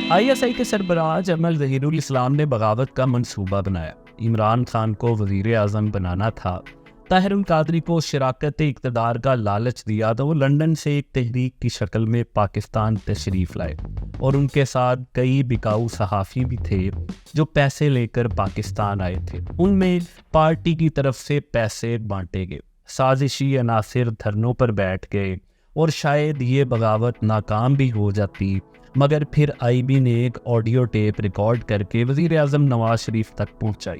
ISI کے سربراہ general Zaheer الاسلام نے بغاوت کا منصوبہ بنایا۔ عمران خان کو وزیر اعظم بنانا تھا۔ طاہر القادری کو شراکت اقتدار کا لالچ دیا تو وہ لندن سے ایک تحریک کی شکل میں پاکستان تشریف لائے، اور ان کے ساتھ کئی بکاؤ صحافی بھی تھے جو پیسے لے کر پاکستان آئے تھے۔ ان میں پارٹی کی طرف سے پیسے بانٹے گئے، سازشی عناصر دھرنوں پر بیٹھ گئے، اور شاید یہ بغاوت ناکام بھی ہو جاتی، مگر پھر IB نے ایک آڈیو ٹیپ ریکارڈ کر کے وزیر اعظم نواز شریف تک پہنچائی۔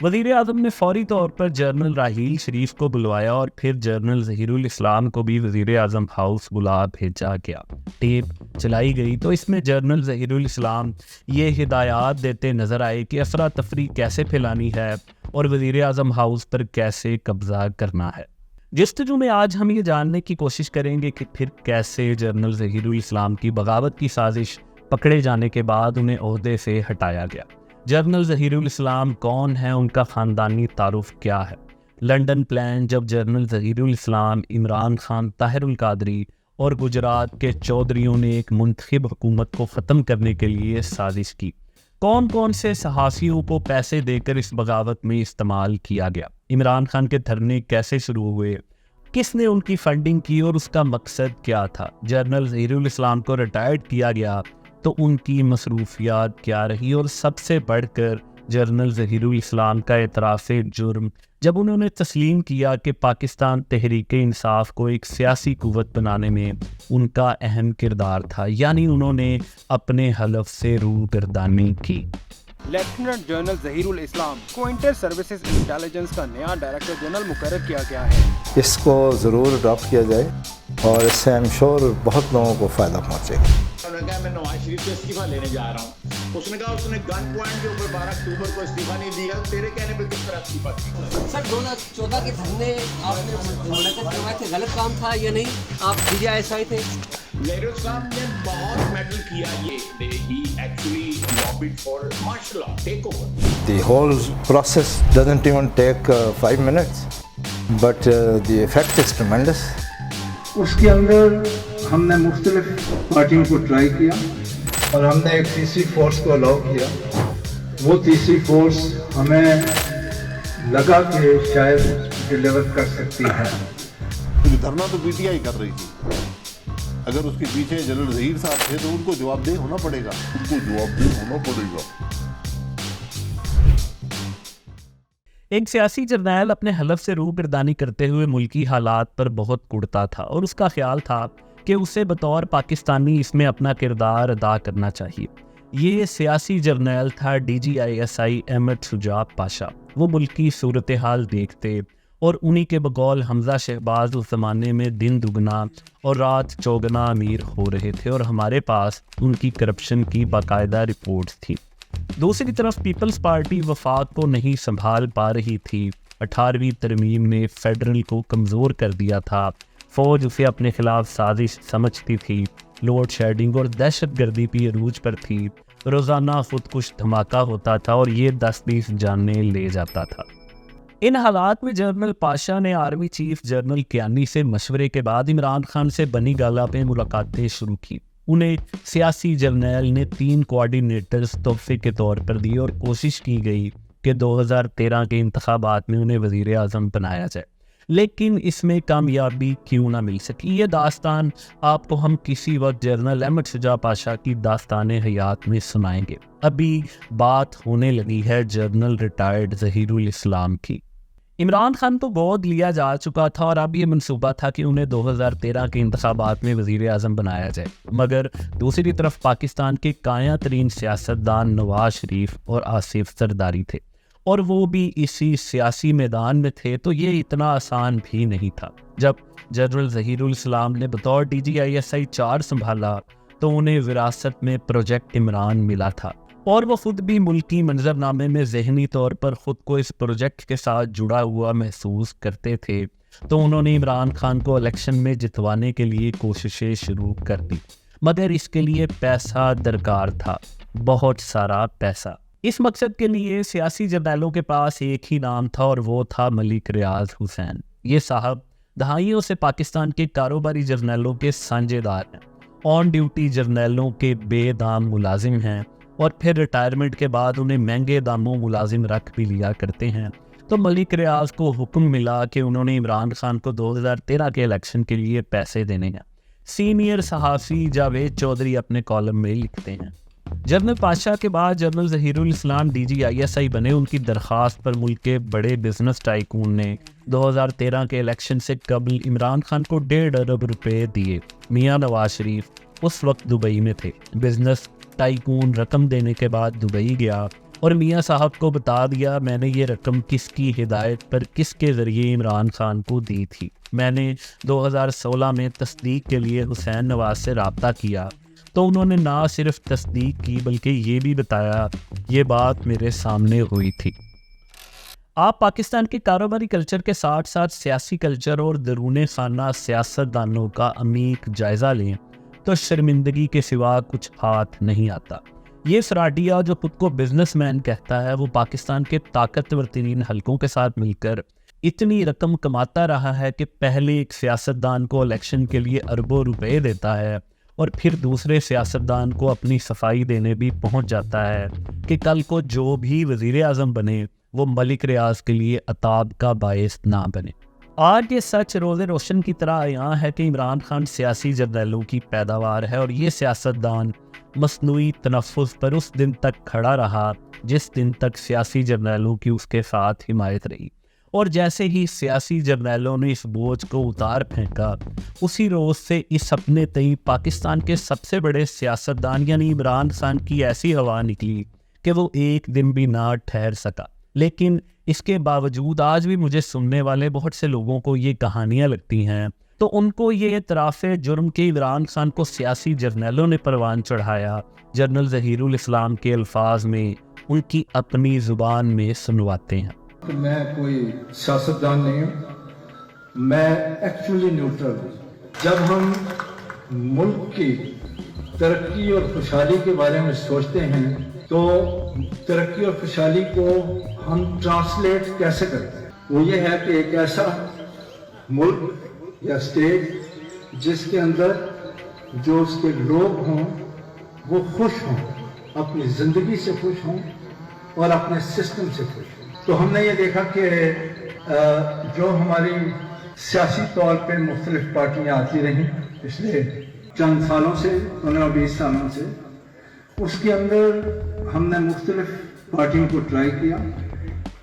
وزیر اعظم نے فوری طور پر جنرل راحیل شریف کو بلوایا، اور پھر جنرل ظہیر الاسلام کو بھی وزیر اعظم ہاؤس بلا بھیجا گیا۔ ٹیپ چلائی گئی تو اس میں جنرل ظہیر الاسلام یہ ہدایات دیتے نظر آئے کہ افراتفری کیسے پھیلانی ہے اور وزیر اعظم ہاؤس پر کیسے قبضہ کرنا ہے۔ جستجو میں آج ہم یہ جاننے کی کوشش کریں گے کہ پھر کیسے جنرل ظہیر الاسلام کی بغاوت کی سازش پکڑے جانے کے بعد انہیں عہدے سے ہٹایا گیا۔ جنرل ظہیر الاسلام کون ہے، ان کا خاندانی تعارف کیا ہے؟ لنڈن پلان جب جنرل ظہیر الاسلام، عمران خان، طاہر القادری اور گجرات کے چودھریوں نے ایک منتخب حکومت کو ختم کرنے کے لیے سازش کی۔ کون کون سے صحافیوں کو پیسے دے کر اس بغاوت میں استعمال کیا گیا؟ عمران خان کے دھرنے کیسے شروع ہوئے؟ کس نے ان کی فنڈنگ کی اور اس کا مقصد کیا تھا؟ جنرل ظہیر الاسلام کو ریٹائرڈ کیا گیا تو ان کی مصروفیات کیا رہی؟ اور سب سے بڑھ کر جنرل ظہیر الاسلام کا اعتراف جرم جب انہوں نے تسلیم کیا کہ پاکستان تحریک انصاف کو ایک سیاسی قوت بنانے میں ان کا اہم کردار تھا، یعنی انہوں نے اپنے حلف سے روگردانی کی۔ لیفٹیننٹ جنرل ظہیر الاسلام کو انٹر سروسز انٹیلیجنس کا نیا ڈائریکٹر جنرل مقرر کیا گیا ہے۔ اس کو ضرور اڈاپٹ کیا جائے اور اس سے I'm sure بہت لوگوں کو فائدہ پہنچے گا۔ انہوں نے کہا میں نواز شریف سے استعفیٰ لینے جا رہا ہوں۔ اس نے کہا اس نے گن پوائنٹ کے اوپر 12 اکتوبر کو استعفیٰ نہیں دیا، تیرے کہنے پہ کس طرح استعفیٰ دیا؟ سر 2014 کے دھرنے آپ نے منعقد کروائے تھے، غلط کام تھا یا نہیں؟ آپ DGI تھے۔ ظہیر الاسلام نے بہت میڈل کیا، یہ he actually lobbied for martial law takeover. The whole process doesn't even take 5 minutes, but the effect is tremendous. اس کے اندر ہم نے مختلف پارٹیوں کو ٹرائی کیا اور ہم نے ایک تیسری فورس کو الاؤ کیا۔ وہ تیسری فورس ہمیں لگا کہ شاید ڈیلیور کر سکتی ہے۔ دھرنا تو PTI کر رہی تھی، اگر اس کے پیچھے جنرل ظہیر صاحب تھے تو ان کو جواب دہ ہونا پڑے گا۔ ایک سیاسی جرنیل اپنے حلف سے روگردانی کرتے ہوئے ملکی حالات پر بہت کڑتا تھا، اور اس کا خیال تھا کہ اسے بطور پاکستانی اس میں اپنا کردار ادا کرنا چاہیے۔ یہ سیاسی جرنیل تھا DGI احمد شجاع پاشا۔ وہ ملکی صورتحال دیکھتے، اور انہی کے بقول حمزہ شہباز اس زمانے میں دن دگنا اور رات چوگنا امیر ہو رہے تھے، اور ہمارے پاس ان کی کرپشن کی باقاعدہ رپورٹس تھیں۔ دوسری طرف پیپلز پارٹی وفاق کو نہیں سنبھال پا رہی تھی۔ 18ویں ترمیم نے فیڈرل کو کمزور کر دیا تھا، فوج اسے اپنے خلاف سازش سمجھتی تھی، لوڈ شیڈنگ اور دہشت گردی بھی عروج پر تھی، روزانہ خودکش دھماکہ ہوتا تھا اور یہ 10-20 جانیں لے جاتا تھا۔ ان حالات میں جنرل پاشا نے آرمی چیف جنرل کیانی سے مشورے کے بعد عمران خان سے بنی گالہ پہ ملاقاتیں شروع کی۔ انہیں سیاسی جرنیل نے 3 کوآرڈینیٹرز تحفے کے طور پر دیے، اور کوشش کی گئی کہ 2013 کے انتخابات میں انہیں وزیر اعظم بنایا جائے، لیکن اس میں کامیابی کیوں نہ مل سکی؟ یہ داستان آپ کو ہم کسی وقت جنرل احمد شجاع پاشا کی داستان حیات میں سنائیں گے۔ ابھی بات ہونے لگی ہے جنرل ریٹائرڈ ظہیر الاسلام کی۔ عمران خان تو گود لیا جا چکا تھا، اور اب یہ منصوبہ تھا کہ انہیں 2013 کے انتخابات میں وزیر اعظم بنایا جائے، مگر دوسری طرف پاکستان کے کایاں ترین سیاستدان نواز شریف اور آصف زرداری تھے، اور وہ بھی اسی سیاسی میدان میں تھے، تو یہ اتنا آسان بھی نہیں تھا۔ جب جنرل ظہیر الاسلام نے بطور DGI 4 سنبھالا تو انہیں وراثت میں پروجیکٹ عمران ملا تھا، اور وہ خود بھی ملکی منظرنامے میں ذہنی طور پر خود کو اس پروجیکٹ کے ساتھ جڑا ہوا محسوس کرتے تھے، تو انہوں نے عمران خان کو الیکشن میں جتوانے کے لیے کوششیں شروع کر دی، مگر اس کے لیے پیسہ درکار تھا، بہت سارا پیسہ۔ اس مقصد کے لیے سیاسی جرنیلوں کے پاس ایک ہی نام تھا، اور وہ تھا ملک ریاض حسین۔ یہ صاحب دہائیوں سے پاکستان کے کاروباری جرنیلوں کے سانجے دار ہیں، آن ڈیوٹی جرنیلوں کے بے دام ملازم ہیں اور پھر ریٹائرمنٹ کے بعد انہیں مہنگے داموں ملازم رکھ بھی لیا کرتے ہیں، تو ملک ریاض کو حکم ملا کہ انہوں نے عمران خان کو 2013 کے الیکشن کے لیے پیسے دینے ہیں۔ سینئر صحافی جاوید چودھری اپنے کالم میں لکھتے ہیں، جنرل پاشا کے بعد جنرل ظہیر الاسلام DGISI بنے۔ ان کی درخواست پر ملک کے بڑے بزنس ٹائکون نے 2013 کے الیکشن سے قبل عمران خان کو 1.5 ارب روپے دیے۔ میاں نواز شریف اس وقت دبئی میں تھے۔ بزنس ٹائکون رقم دینے کے بعد دبئی گیا اور میاں صاحب کو بتا دیا میں نے یہ رقم کس کی ہدایت پر کس کے ذریعے عمران خان کو دی تھی۔ میں نے 2016 میں تصدیق کے لیے حسین نواز سے رابطہ کیا تو انہوں نے نہ صرف تصدیق کی بلکہ یہ بھی بتایا یہ بات میرے سامنے ہوئی تھی۔ آپ پاکستان کے کاروباری کلچر کے ساتھ ساتھ سیاسی کلچر اور درون خانہ سیاست دانوں کا عمیق جائزہ لیں تو شرمندگی کے سوا کچھ ہاتھ نہیں آتا۔ یہ فراڈیا جو خود کو بزنس مین کہتا ہے وہ پاکستان کے طاقتور ترین حلقوں کے ساتھ مل کر اتنی رقم کماتا رہا ہے کہ پہلے ایک سیاستدان کو الیکشن کے لیے اربوں روپے دیتا ہے اور پھر دوسرے سیاستدان کو اپنی صفائی دینے بھی پہنچ جاتا ہے کہ کل کو جو بھی وزیر اعظم بنے وہ ملک ریاض کے لیے عطاب کا باعث نہ بنے۔ آج یہ سچ روز روشن کی طرح عیاں ہے کہ عمران خان سیاسی جرنیلوں کی پیداوار ہے اور یہ سیاستدان مصنوعی تنفس پر اس دن تک کھڑا رہا جس دن تک سیاسی جرنیلوں کی اس کے ساتھ حمایت رہی، اور جیسے ہی سیاسی جرنیلوں نے اس بوجھ کو اتار پھینکا اسی روز سے اس اپنے تئیں پاکستان کے سب سے بڑے سیاستدان یعنی عمران خان کی ایسی ہوا نکلی کہ وہ ایک دن بھی نہ ٹھہر سکا۔ لیکن اس کے باوجود آج بھی مجھے سننے والے بہت سے لوگوں کو یہ کہانیاں لگتی ہیں تو ان کو یہ اعتراف جرم کے عمران خان کو سیاسی جرنیلوں نے پروان چڑھایا جنرل ظہیر الاسلام کے الفاظ میں ان کی اپنی زبان میں سنواتے ہیں۔ میں کوئی سیاستدان نہیں ہوں، میں ایکچولی نیوٹرل ہوں۔ جب ہم ملک کی ترقی اور خوشحالی کے بارے میں سوچتے ہیں تو ترقی اور خوشحالی کو ہم ٹرانسلیٹ کیسے کرتے ہیں؟ وہ یہ ہے کہ ایک ایسا ملک یا اسٹیٹ جس کے اندر جو اس کے لوگ ہوں وہ خوش ہوں، اپنی زندگی سے خوش ہوں اور اپنے سسٹم سے خوش ہوں۔ تو ہم نے یہ دیکھا کہ جو ہماری سیاسی طور پہ مختلف پارٹیاں آتی رہیں پچھلے چند سالوں سے 15-20 سالوں سے، اس کے اندر ہم نے مختلف پارٹیوں کو ٹرائی کیا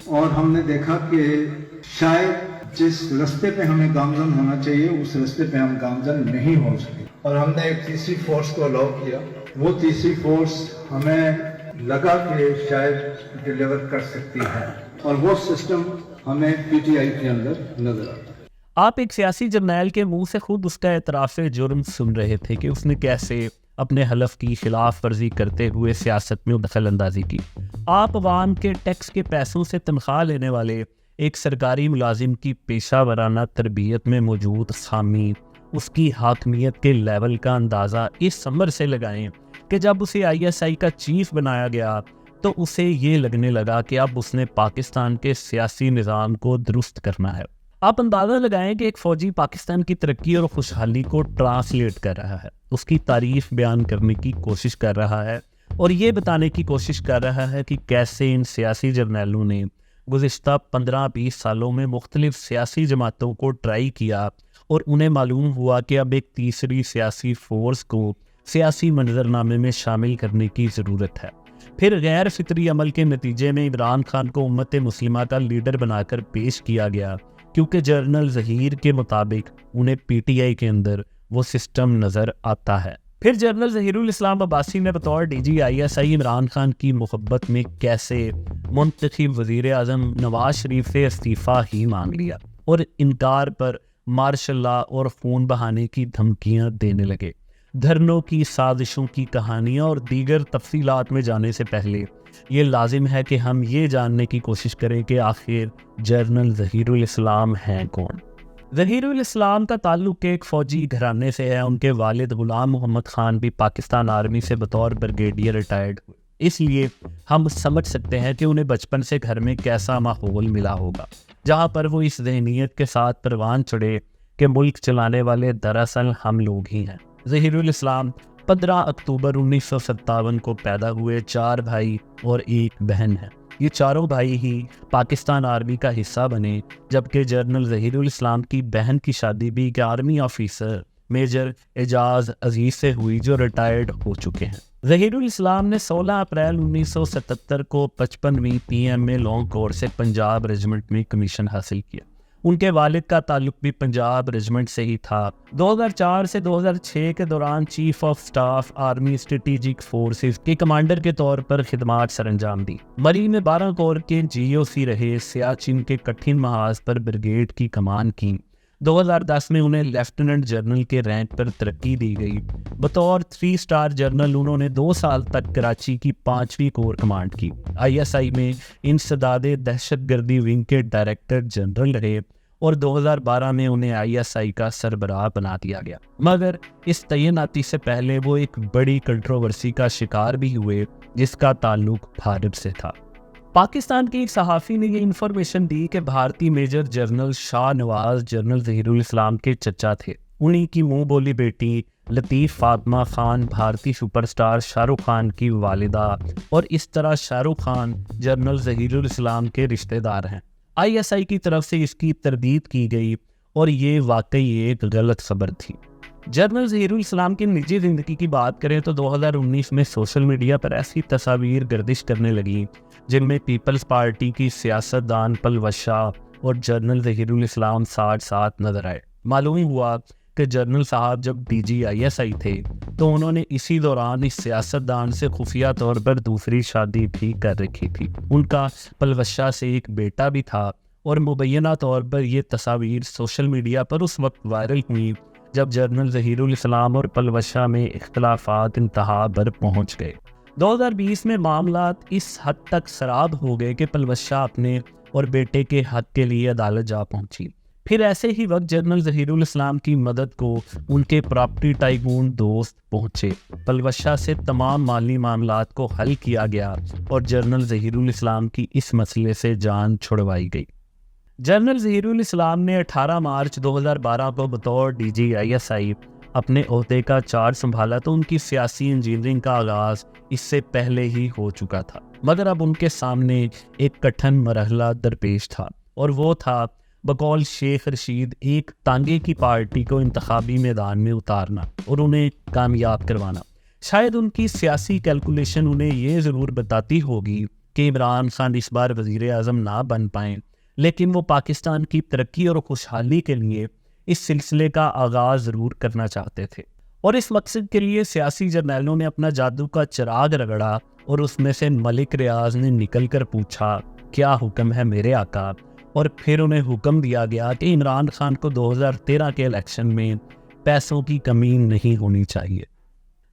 اور ہم نے دیکھا کہ شاید جس رستے پہ ہمیں گامزن ہونا چاہیے اس رستے پہ ہم گامزن نہیں ہو سکے، اور ہم نے ایک تیسری فورس کو الاؤ کیا۔ وہ تیسری فورس ہمیں لگا کہ شاید ڈیلیور کر سکتی ہے، اور وہ سسٹم ہمیں PTI کے اندر نظر آتا ہے۔ آپ ایک سیاسی جرنیل کے منہ سے خود اس کا اعتراف جرم سن رہے تھے کہ اس نے کیسے اپنے حلف کی خلاف ورزی کرتے ہوئے سیاست میں دخل اندازی کی۔ آپ عوام کے ٹیکس کے پیسوں سے تنخواہ لینے والے ایک سرکاری ملازم کی پیشہ ورانہ تربیت میں موجود خامی، اس کی حاکمیت کے لیول کا اندازہ اس سمر سے لگائیں کہ جب اسے ISI کا چیف بنایا گیا تو اسے یہ لگنے لگا کہ اب اس نے پاکستان کے سیاسی نظام کو درست کرنا ہے۔ آپ اندازہ لگائیں کہ ایک فوجی پاکستان کی ترقی اور خوشحالی کو ٹرانسلیٹ کر رہا ہے، اس کی تعریف بیان کرنے کی کوشش کر رہا ہے اور یہ بتانے کی کوشش کر رہا ہے کہ کیسے ان سیاسی جرنیلوں نے گزشتہ 15-20 سالوں میں مختلف سیاسی جماعتوں کو ٹرائی کیا اور انہیں معلوم ہوا کہ اب ایک تیسری سیاسی فورس کو سیاسی منظرنامے میں شامل کرنے کی ضرورت ہے۔ پھر غیر فطری عمل کے نتیجے میں عمران خان کو امت مسلمہ کا لیڈر بنا کر پیش کیا گیا کیونکہ جنرل ظہیر کے مطابق انہیں PTI کے اندر وہ سسٹم نظر آتا ہے۔ پھر جنرل ظہیر الاسلام عباسی نے بطور DGISI عمران خان کی محبت میں کیسے منتخب وزیر اعظم نواز شریف سے استعفیٰ ہی مانگ لیا اور انکار پر مارشل لا اور خون بہانے کی دھمکیاں دینے لگے۔ دھرنوں کی سازشوں کی کہانیاں اور دیگر تفصیلات میں جانے سے پہلے یہ لازم ہے کہ ہم یہ جاننے کی کوشش کریں کہ آخر جنرل ظہیر الاسلام ہیں کون۔ ظہیر الاسلام کا تعلق ایک فوجی گھرانے سے ہے۔ ان کے والد غلام محمد خان بھی پاکستان آرمی سے بطور بریگیڈیئر ریٹائرڈ ہوئے، اس لیے ہم سمجھ سکتے ہیں کہ انہیں بچپن سے گھر میں کیسا ماحول ملا ہوگا جہاں پر وہ اس ذہنیت کے ساتھ پروان چڑھے کہ ملک چلانے والے دراصل ہم لوگ ہی ہیں۔ ظہیر الاسلام 15 اکتوبر 1957 کو پیدا ہوئے. 4 بھائی اور 1 بہن ہے. یہ چاروں بھائی ہی پاکستان آرمی کا حصہ بنے, جبکہ جنرل ظہیر الاسلام کی بہن کی شادی بھی ایک آرمی آفیسر میجر اعجاز عزیز سے ہوئی جو ریٹائرڈ ہو چکے ہیں. ظہیر الاسلام نے 16 اپریل 1977 کو 55ویں PM میں لانگ کورس سے پنجاب ریجمنٹ میں کمیشن حاصل کیا. ان کے والد کا تعلق بھی پنجاب ریجمنٹ سے ہی تھا. 2004 سے 2006 کے دوران chief of staff army strategic forces کے کمانڈر کے طور پر خدمات سر انجام دی. مری میں 12 کور کے GOC رہے. سیاچن کے کٹھن محاذ پر بریگیڈ کی کمان کی. 2010 میں انہیں لیفٹیننٹ جنرل کے رینک پر ترقی دی گئی. بطور 3 اسٹار جنرل انہوں نے 2 سال تک کراچی کی 5ویں کور کمانڈ کی. ISI میں انسداد دہشت گردی ونگ کے ڈائریکٹر جنرل رہے اور 2012 میں انہیں ISI کا سربراہ بنا دیا گیا. مگر اس تعیناتی سے پہلے وہ ایک بڑی کنٹروورسی کا شکار بھی ہوئے جس کا تعلق بھارت سے تھا. پاکستان کے ایک صحافی نے یہ انفارمیشن دی کہ بھارتی major general Shah Nawaz general Zaheer الاسلام کے چچا تھے. انہی کی منہ بولی بیٹی لطیف فاطمہ خان بھارتی سپر سٹار شاہ رخ خان کی والدہ اور اس طرح شاہ رخ خان جنرل ظہیر الاسلام کے رشتہ دار ہیں. ISI کی طرف سے اس کی تردید کی گئی اور یہ واقعی ایک غلط خبر تھی. جنرل ظہیر الاسلام کی نجی زندگی کی بات کریں تو 2019 میں سوشل میڈیا پر ایسی تصاویر گردش کرنے لگیں جن میں پیپلز پارٹی کی سیاست دان پلوش شاہ اور جنرل ظہیر الاسلام ساتھ نظر آئے. معلوم ہوا کہ جنرل صاحب جب DG ISI تھے تو انہوں نے اسی دوران اس سیاست دان سے خفیہ طور پر دوسری شادی بھی کر رکھی تھی. ان کا پلوشہ سے ایک بیٹا بھی تھا اور مبینہ طور پر یہ تصاویر سوشل میڈیا پر اس وقت وائرل ہوئی جب جنرل ظہیر الاسلام اور پلوشہ میں اختلافات انتہا پر پہنچ گئے. 2020 میں معاملات اس حد تک سراب ہو گئے کہ پلوشہ اپنے اور بیٹے کے حق کے لیے عدالت جا پہنچی. پھر ایسے ہی وقت جنرل ظہیر الاسلام کی مدد کو ان کے پراپرٹی ٹائکون دوست پہنچے. پلوشہ سے تمام مالی معاملات کو حل کیا گیا اور جنرل ظہیر الاسلام کی اس مسئلے سے جان چھڑوائی گئی. جنرل ظہیر الاسلام نے 18 مارچ 2012 کو بطور DG ISI اپنے عہدے کا چارج سنبھالا تو ان کی سیاسی انجینئرنگ کا آغاز اس سے پہلے ہی ہو چکا تھا. مگر اب ان کے سامنے ایک کٹھن مرحلہ درپیش تھا اور وہ تھا بقول شیخ رشید ایک تانگے کی پارٹی کو انتخابی میدان میں اتارنا اور انہیں کامیاب کروانا. شاید ان کی سیاسی کیلکولیشن انہیں یہ ضرور بتاتی ہوگی کہ عمران خان اس بار وزیر اعظم نہ بن پائیں, لیکن وہ پاکستان کی ترقی اور خوشحالی کے لیے اس سلسلے کا آغاز ضرور کرنا چاہتے تھے. اور اس مقصد کے لیے سیاسی جرنیلوں نے اپنا جادو کا چراغ رگڑا اور اس میں سے ملک ریاض نے نکل کر پوچھا کیا حکم ہے میرے آقا, اور پھر انہیں حکم دیا گیا کہ عمران خان کو 2013 کے الیکشن میں پیسوں کی کمی نہیں ہونی چاہیے.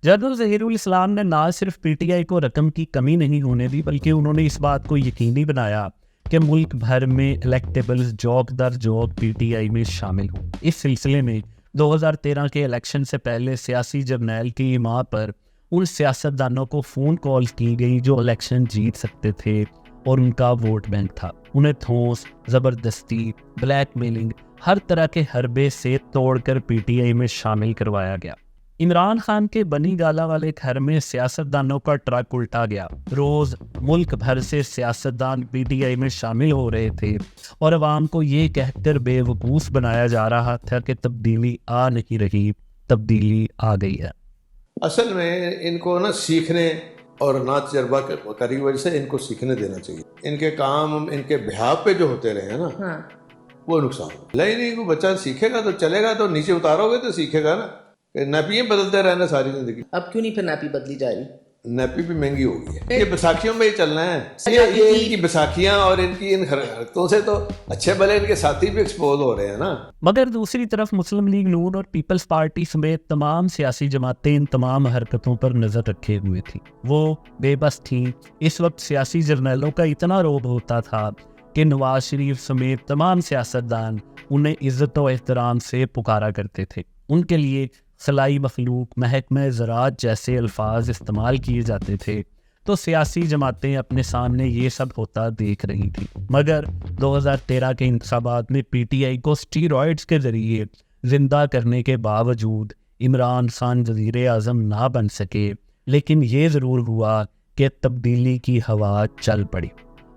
جنرل ظہیر الاسلام نے نہ صرف PTI کو رقم کی کمی نہیں ہونے دی بلکہ انہوں نے اس بات کو یقینی بنایا کہ ملک بھر میں الیکٹیبلز جوک در جوک PTI میں شامل ہوں. اس سلسلے میں 2013 کے الیکشن سے پہلے سیاسی جرنیل کی ماں پر ان سیاستدانوں کو فون کالز کی گئیں جو الیکشن جیت سکتے تھے اور ان کا ووٹ بینک تھا. انہیں دھونس, زبردستی, بلیک میلنگ, ہر طرح کے حربے سے توڑ کر PTI میں شامل کروایا گیا. عمران خان کے بنی گالا والے گھر میں سیاستدانوں کا ٹرک الٹا گیا. روز ملک بھر سے سیاستدان PTI میں شامل ہو رہے تھے اور عوام کو یہ کہہ کر بے وقوف بنایا جا رہا تھا کہ تبدیلی آ نہیں رہی, تبدیلی آ گئی ہے. اصل میں ان کو نا سیکھنے اور نہ تجربہ کی وجہ سے ان کو سیکھنے دینا چاہیے. ان کے کام ان کے بہاپ پہ جو ہوتے رہے ہیں نا وہ نقصان نہیں. کوئی بچہ سیکھے گا تو چلے گا, تو نیچے اتارو گے تو سیکھے گا نا. نیپیاں بدلتے رہنا ساری زندگی. اب کیوں نہیں پھر نیپی بدلی جا رہی؟ نیپی بھی مہنگی ہو گئی ہے. یہ بیساکھیوں میں ہی چلنا ہے. یہ ان کی بیساکھیاں اور ان کی ان حرکتوں سے تو اچھے بھلے ان کے ساتھی بھی ایکسپوز ہو رہے ہیں نا. مگر دوسری طرف مسلم لیگ نون اور پیپلز پارٹی سمیت تمام سیاسی جماعتیں ان تمام حرکتوں پر نظر رکھے ہوئے تھیں. وہ بے بس تھیں. اس وقت سیاسی جرنیلوں کا اتنا روب ہوتا تھا کہ نواز شریف سمیت تمام سیاستدان انہیں عزت و احترام سے پکارا کرتے تھے. ان کے لیے خلائی مخلوق, محکمہ زراعت جیسے الفاظ استعمال کیے جاتے تھے. تو سیاسی جماعتیں اپنے سامنے یہ سب ہوتا دیکھ رہی تھیں. مگر 2013 کے انتخابات میں PTI کو اسٹیرائڈز کے ذریعے زندہ کرنے کے باوجود عمران خان وزیر اعظم نہ بن سکے، لیکن یہ ضرور ہوا کہ تبدیلی کی ہوا چل پڑی۔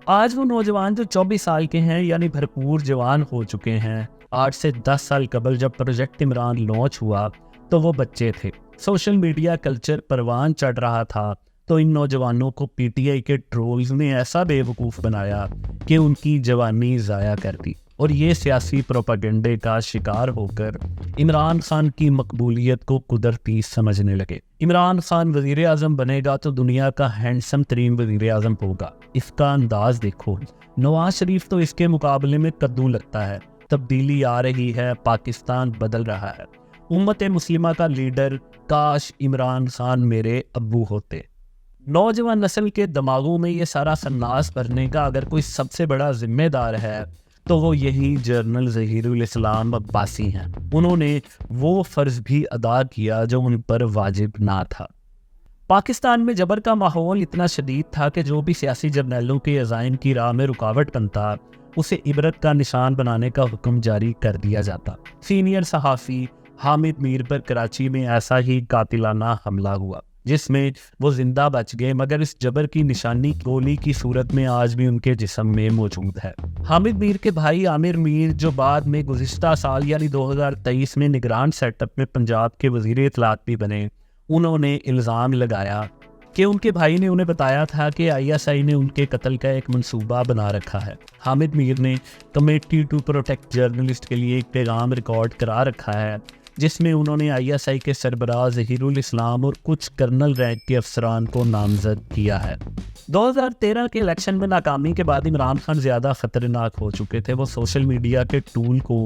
آج وہ نوجوان جو 24 سال کے ہیں، یعنی بھرپور جوان ہو چکے ہیں، 8 سے 10 سال قبل جب پروجیکٹ عمران لانچ ہوا تو وہ بچے تھے۔ سوشل میڈیا کلچر پروان چڑھ رہا تھا تو ان نوجوانوں کو پی ٹی آئی کے ٹرولز نے ایسا بے وقوف بنایا کہ ان کی جوانی ضائع کر دی، اور یہ سیاسی پروپیگنڈے کا شکار ہو کر عمران خان کی مقبولیت کو قدرتی سمجھنے لگے۔ عمران خان وزیر اعظم بنے گا تو دنیا کا ہینڈسم ترین وزیر اعظم ہوگا۔ اس کا انداز دیکھو، نواز شریف تو اس کے مقابلے میں کدو لگتا ہے۔ تبدیلی آ رہی ہے، پاکستان بدل رہا ہے۔ امت مسلمہ کا لیڈر کاش عمران خان میرے ابو ہوتے۔ نوجوان نسل کے دماغوں میں یہ سارا خناس بھرنے کا اگر کوئی سب سے بڑا ذمہ دار ہے تو وہ یہی جنرل ظہیر الاسلام عباسی ہیں۔ انہوں نے وہ فرض بھی ادا کیا جو ان پر واجب نہ تھا۔ پاکستان میں جبر کا ماحول اتنا شدید تھا کہ جو بھی سیاسی جرنیلوں کے عزائم کی راہ میں رکاوٹ بنتا اسے عبرت کا نشان بنانے کا حکم جاری کر دیا جاتا۔ سینئر صحافی حامد میر پر کراچی میں ایسا ہی قاتلانہ حملہ ہوا جس میں وہ زندہ بچ گئے، مگر اس جبر کی نشانی گولی کی صورت میں آج بھی ان کے جسم میں موجود ہے۔ حامد میر کے بھائی عامر میر جو بعد میں گزشتہ سال یعنی 2023 میں نگران سیٹ اپ میں پنجاب کے وزیر اطلاعات بھی بنے، انہوں نے الزام لگایا کہ ان کے بھائی نے انہیں بتایا تھا کہ ISI نے ان کے قتل کا ایک منصوبہ بنا رکھا ہے۔ حامد میر نے کمیٹی ٹو پروٹیکٹ جرنلسٹ کے لیے ایک پیغام ریکارڈ کرا رکھا ہے جس میں انہوں نے ISI کے سربراہ ظہیر الاسلام اور کچھ کرنل رینک کے افسران کو نامزد کیا ہے۔ 2013 کے الیکشن میں ناکامی کے بعد عمران خان زیادہ خطرناک ہو چکے تھے۔ وہ سوشل میڈیا کے ٹول کو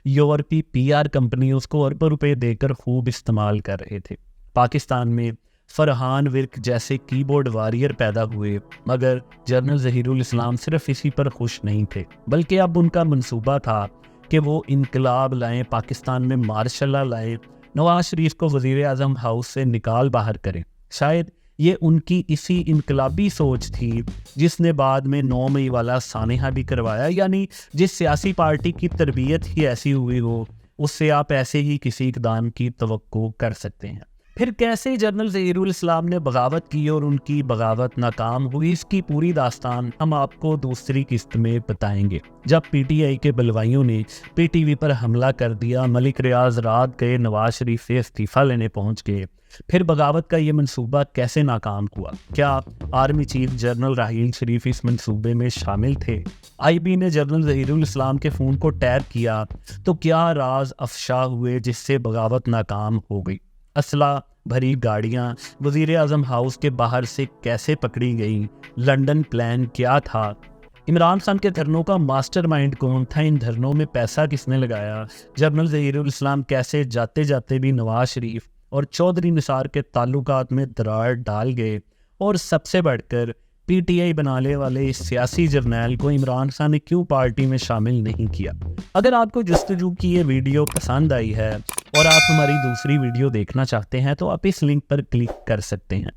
یورپی PR کمپنیوں کو اربوں روپے دے کر خوب استعمال کر رہے تھے۔ پاکستان میں فرحان ورک جیسے کی بورڈ واریر پیدا ہوئے، مگر جنرل ظہیر الاسلام صرف اسی پر خوش نہیں تھے، بلکہ اب ان کا منصوبہ تھا کہ وہ انقلاب لائیں، پاکستان میں مارشل لا لائیں، نواز شریف کو وزیر اعظم ہاؤس سے نکال باہر کریں۔ شاید یہ ان کی اسی انقلابی سوچ تھی جس نے بعد میں 9 مئی والا سانحہ بھی کروایا، یعنی جس سیاسی پارٹی کی تربیت ہی ایسی ہوئی ہو اس سے آپ ایسے ہی کسی اقدام کی توقع کر سکتے ہیں۔ پھر کیسے جنرل ظہیر الاسلام نے بغاوت کی اور ان کی بغاوت ناکام ہوئی، اس کی پوری داستان ہم آپ کو دوسری قسط میں بتائیں گے۔ جب PTI کے بلوائیوں نے PTV پر حملہ کر دیا، ملک ریاض رات گئے، نواز شریف سے استعفیٰ لینے پہنچ گئے، پھر بغاوت کا یہ منصوبہ کیسے ناکام ہوا؟ کیا army chief general Raheel Sharif اس منصوبے میں شامل تھے؟ IB نے جنرل ظہیر الاسلام کے فون کو ٹیپ کیا تو کیا راز افشا ہوئے جس سے بغاوت ناکام ہو گئی؟ اسلحہ بھری گاڑیاں وزیر اعظم ہاؤس کے باہر سے کیسے پکڑی گئیں؟ لنڈن پلان کیا تھا؟ عمران خان کے دھرنوں کا ماسٹر مائنڈ کون تھا؟ ان دھرنوں میں پیسہ کس نے لگایا؟ جنرل ظہیر الاسلام کیسے جاتے جاتے بھی نواز شریف اور چودھری نثار کے تعلقات میں دراڑ ڈال گئے؟ اور سب سے بڑھ کر PTI بنانے والے اس سیاسی جرنیل کو عمران خان نے کیوں پارٹی میں شامل نہیں کیا؟ اگر آپ کو جستجو کی یہ ویڈیو پسند آئی ہے اور آپ ہماری دوسری ویڈیو دیکھنا چاہتے ہیں تو آپ اس لنک پر کلک کر سکتے ہیں۔